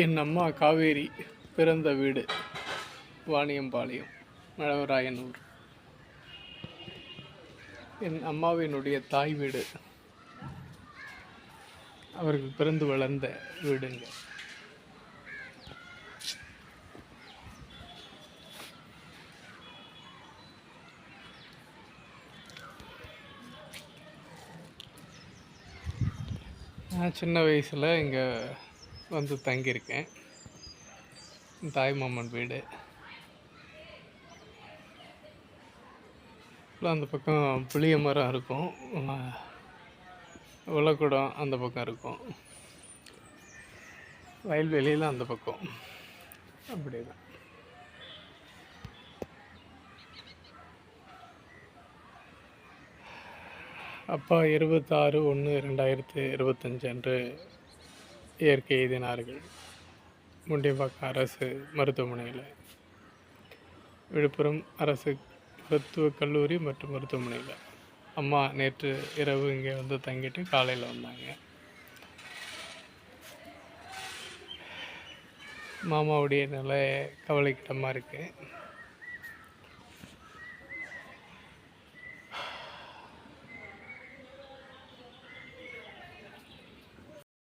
என் அம்மா காவேரி பிறந்த வீடு வாணியம்பாளையம், மழவராயனூர். என் அம்மாவினுடைய தாய் வீடு அவர்கள் பிறந்து வளர்ந்த வீடுங்க. நான் சின்ன வயசில் இங்கே வந்து தங்கியிருக்கேன். தாய் மாமன் வீடு. அந்த பக்கம் புளிய மரம் இருக்கும், உலக்குடம் அந்த பக்கம் இருக்கும், வயல்வெளியில் அந்த பக்கம். அப்படி தான். அப்பா 26/1/2025 அன்று இயற்கை எய்தினார்கள். முண்டியம்பாக்கம் அரசு மருத்துவமனையில். விழுப்புரம் அரசு மருத்துவக் கல்லூரி மற்றும் மருத்துவமனையில். அம்மா நேற்று இரவு இங்கே வந்து தங்கிட்டு காலையில் வந்தாங்க. மாமாவுடைய நிலை கவலைக்கிடமாக இருக்குது.